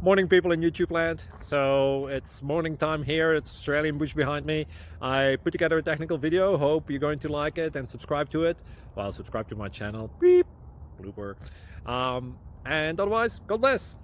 Morning, people in YouTube land. So it's morning time here. It's Australian bush behind me. I put together a technical video. Hope you're going to like it and subscribe to it. Well, subscribe to my channel. Beep. Blooper. And otherwise, God bless.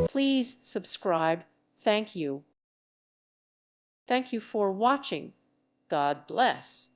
Please subscribe. Thank you. Thank you for watching. God bless.